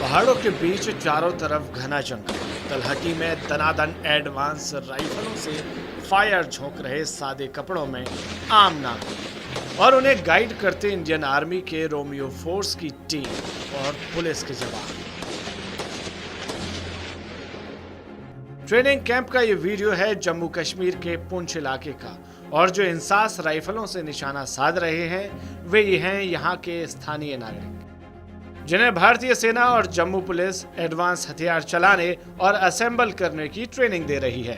पहाड़ों के बीच चारों तरफ घना जंगल, तलहटी में दनादन एडवांस राइफलों से फायर झोंक रहे सादे कपड़ों में आम नागरिक और उन्हें गाइड करते इंडियन आर्मी के रोमियो फोर्स की टीम और पुलिस के जवान। ट्रेनिंग कैंप का ये वीडियो है जम्मू कश्मीर के पुंछ इलाके का, और जो इंसास राइफलों से निशाना साध रहे हैं वे ये हैं यहाँ के स्थानीय नागरिक, जिन्हें भारतीय सेना और जम्मू पुलिस एडवांस हथियार चलाने और असेंबल करने की ट्रेनिंग दे रही है।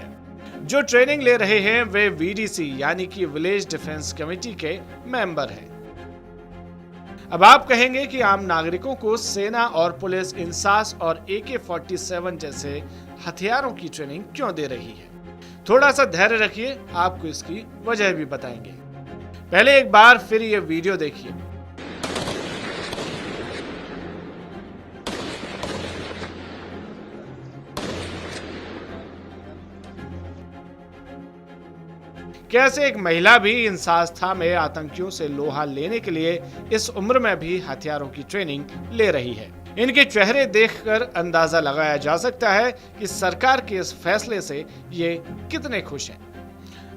जो ट्रेनिंग ले रहे हैं वे वीडीसी यानी कि विलेज डिफेंस कमेटी के मेंबर हैं। अब आप कहेंगे कि आम नागरिकों को सेना और पुलिस इंसास और AK-47 जैसे हथियारों की ट्रेनिंग क्यों दे रही है? थोड़ा सा धैर्य रखिए, आपको इसकी वजह भी बताएंगे। पहले एक बार फिर ये वीडियो देखिए। कैसे एक महिला भी इन संस्था में आतंकियों से लोहा लेने के लिए इस उम्र में भी हथियारों की ट्रेनिंग ले रही है। इनके चेहरे देखकर अंदाजा लगाया जा सकता है कि सरकार के इस फैसले से ये कितने खुश हैं।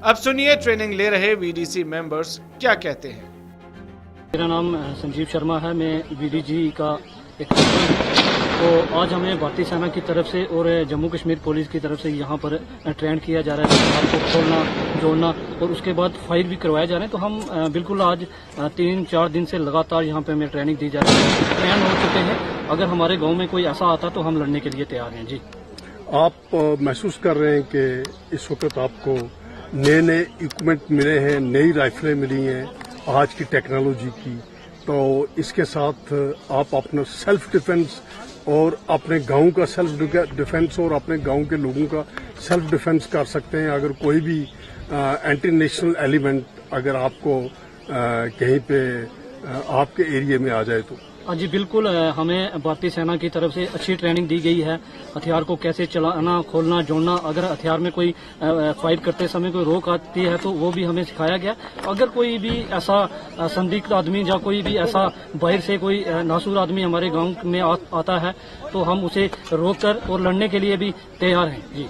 अब सुनिए ट्रेनिंग ले रहे वीडीसी मेंबर्स क्या कहते हैं। मेरा नाम संजीव शर्मा है, मैं वीडीजी का एक तो आज हमें भारतीय सेना की तरफ से और जम्मू कश्मीर पुलिस की तरफ से यहाँ पर ट्रेन किया जा रहा है, हथियार को खोलना, जोड़ना और उसके बाद फायर भी करवाए जा रहे हैं। तो हम बिल्कुल आज 3-4 दिन से लगातार यहाँ पे हमें ट्रेनिंग दी जा रही है, ट्रेन हो चुके हैं। अगर हमारे गांव में कोई ऐसा आता तो हम लड़ने के लिए तैयार हैं। जी, आप महसूस कर रहे हैं कि इस वक्त आपको नए नए इक्विपमेंट मिले हैं, नई राइफलें मिली हैं आज की टेक्नोलॉजी की, तो इसके साथ आप अपना सेल्फ डिफेंस और अपने गांव का सेल्फ डिफेंस और अपने गांव के लोगों का सेल्फ डिफेंस कर सकते हैं। अगर कोई भी एंटी नेशनल एलिमेंट अगर आपको कहीं पे आपके एरिया में आ जाए तो। जी बिल्कुल, हमें भारतीय सेना की तरफ से अच्छी ट्रेनिंग दी गई है। हथियार को कैसे चलाना, खोलना, जोड़ना, अगर हथियार में कोई फायर करते समय कोई रोक आती है तो वो भी हमें सिखाया गया। अगर कोई भी ऐसा संदिग्ध आदमी या कोई भी ऐसा बाहर से कोई नासूर आदमी हमारे गांव में आता है तो हम उसे रोककर और लड़ने के लिए भी तैयार हैं। जी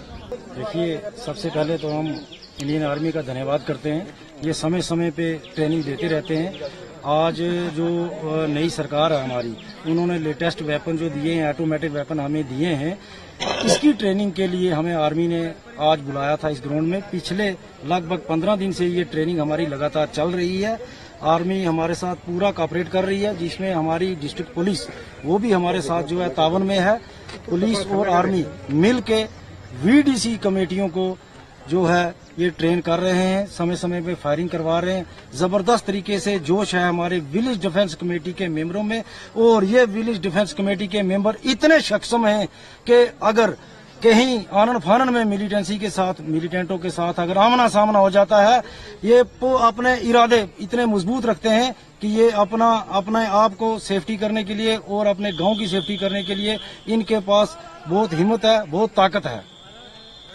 देखिए, सबसे पहले तो हम इंडियन आर्मी का धन्यवाद करते हैं। ये समय समय पे ट्रेनिंग देते रहते हैं। आज जो नई सरकार है हमारी, उन्होंने लेटेस्ट वेपन जो दिए हैं, ऑटोमेटिक वेपन हमें दिए हैं, इसकी ट्रेनिंग के लिए हमें आर्मी ने आज बुलाया था इस ग्राउंड में। पिछले लगभग 15 दिन से ये ट्रेनिंग हमारी लगातार चल रही है। आर्मी हमारे साथ पूरा कॉपरेट कर रही है, जिसमें हमारी डिस्ट्रिक्ट पुलिस वो भी हमारे साथ जो है तावन में है। पुलिस और आर्मी मिल के वीडीसी कमेटियों को जो है ये ट्रेन कर रहे हैं, समय समय पे फायरिंग करवा रहे हैं। जबरदस्त तरीके से जोश है हमारे विलेज डिफेंस कमेटी के मेंबरों में, और ये विलेज डिफेंस कमेटी के मेंबर इतने सक्षम हैं कि अगर कहीं आनन फानन में मिलिटेंटों के साथ अगर आमना सामना हो जाता है, ये अपने इरादे इतने मजबूत रखते हैं कि ये अपने आप को सेफ्टी करने के लिए और अपने गांव की सेफ्टी करने के लिए इनके पास बहुत हिम्मत है, बहुत ताकत है।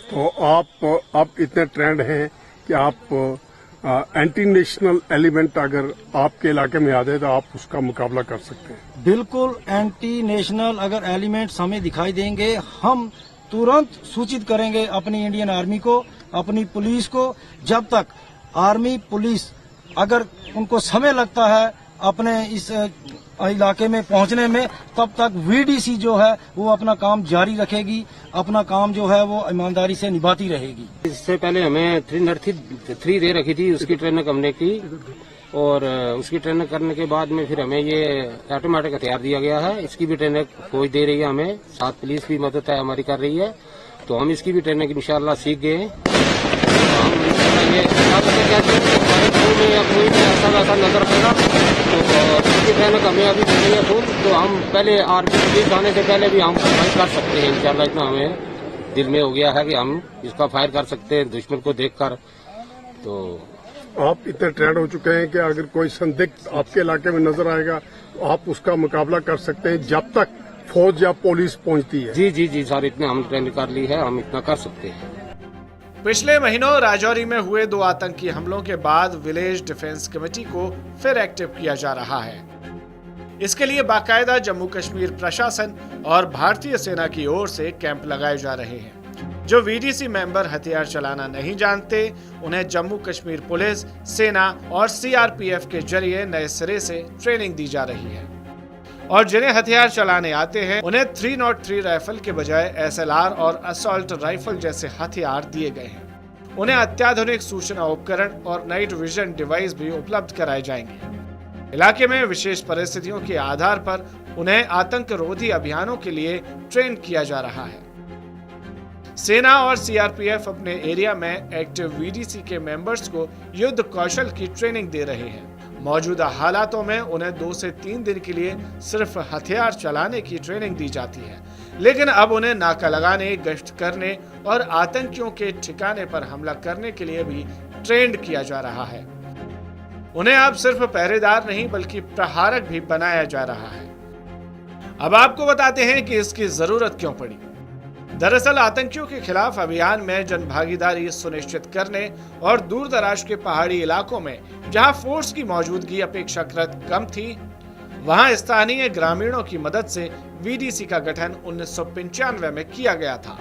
तो आप इतने ट्रेंड हैं कि आप एंटी नेशनल एलिमेंट अगर आपके इलाके में आ जाए तो आप उसका मुकाबला कर सकते हैं। बिल्कुल, एंटी नेशनल अगर एलिमेंट्स हमें दिखाई देंगे, हम तुरंत सूचित करेंगे अपनी इंडियन आर्मी को, अपनी पुलिस को। जब तक आर्मी पुलिस अगर उनको समय लगता है अपने इस इलाके में पहुंचने में, तब तक वीडीसी जो है वो अपना काम जारी रखेगी, अपना काम जो है वो ईमानदारी से निभाती रहेगी। इससे पहले हमें 3 दे रखी थी, उसकी ट्रेनिंग हमने की, और उसकी ट्रेनिंग करने के बाद में फिर हमें ये ऑटोमेटिक हथियार दिया गया है। इसकी भी ट्रेनिंग कोई दे रही है हमें, साथ पुलिस भी मदद है हमारी कर रही है, तो हम इसकी भी ट्रेनिंग इंशाल्लाह सीख गए हैं। कोई भी ऐसा वैसा नजर आएगा तो इसकी ट्रेनिंग हमें अभी देनी है फुल, तो हम पहले आर्मी पुलिस जाने से पहले भी हम फायर कर सकते हैं इंशाल्लाह। इतना हमें दिल में हो गया है कि हम इसका फायर कर सकते हैं दुश्मन को देखकर। तो आप इतने ट्रेंड हो चुके हैं कि अगर कोई संदिग्ध आपके इलाके में नजर आएगा तो आप उसका मुकाबला कर सकते हैं जब तक फौज या पुलिस पहुंचती है। जी जी जी सर, इतने हम ट्रेनिंग कर ली है, हम इतना कर सकते हैं। पिछले महीनों राजौरी में हुए 2 आतंकी हमलों के बाद विलेज डिफेंस कमेटी को फिर एक्टिव किया जा रहा है। इसके लिए बाकायदा जम्मू कश्मीर प्रशासन और भारतीय सेना की ओर से कैंप लगाए जा रहे हैं। जो वीडीसी मेंबर हथियार चलाना नहीं जानते, उन्हें जम्मू कश्मीर पुलिस, सेना और सीआरपीएफ के जरिए नए सिरे से ट्रेनिंग दी जा रही है। और जिन्हें हथियार चलाने आते हैं, उन्हें 303 राइफल के बजाय SLR और असॉल्ट राइफल जैसे हथियार दिए गए हैं। उन्हें अत्याधुनिक सूचना उपकरण और नाइट विजन डिवाइस भी उपलब्ध कराए जाएंगे। इलाके में विशेष परिस्थितियों के आधार पर उन्हें आतंक रोधी अभियानों के लिए ट्रेन किया जा रहा है। सेना और सीआरपीएफ अपने एरिया में एक्टिव वीडीसी के मेंबर्स को युद्ध कौशल की ट्रेनिंग दे रहे हैं। मौजूदा हालातों में उन्हें 2 से 3 दिन के लिए सिर्फ हथियार चलाने की ट्रेनिंग दी जाती है, लेकिन अब उन्हें नाका लगाने, गश्त करने और आतंकियों के ठिकाने पर हमला करने के लिए भी ट्रेंड किया जा रहा है। उन्हें अब सिर्फ पहरेदार नहीं बल्कि प्रहारक भी बनाया जा रहा है। अब आपको बताते हैं कि इसकी जरूरत क्यों पड़ी। दरअसल आतंकियों के खिलाफ अभियान में जन भागीदारी सुनिश्चित करने और दूर दराज के पहाड़ी इलाकों में जहां फोर्स की मौजूदगी अपेक्षाकृत कम थी, वहां स्थानीय ग्रामीणों की मदद से वीडीसी का गठन 1995 में किया गया था।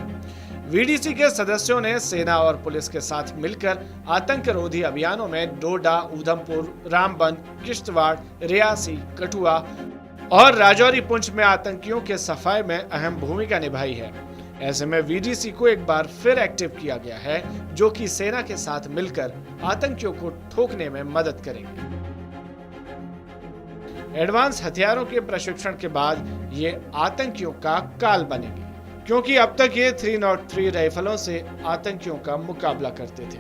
वीडीसी के सदस्यों ने सेना और पुलिस के साथ मिलकर आतंक रोधी अभियानों में डोडा, उधमपुर, रामबन, किश्तवाड़, रियासी, कठुआ और राजौरी पुंछ में आतंकियों के सफाई में अहम भूमिका निभाई है। ऐसे में वीडीसी को एक बार फिर एक्टिव किया गया है, जो कि सेना के साथ मिलकर आतंकियों को ठोकने में मदद करेंगे। एडवांस हथियारों के प्रशिक्षण के बाद ये आतंकियों का काल बनेंगे, क्योंकि अब तक ये 303 राइफलों से आतंकियों का मुकाबला करते थे।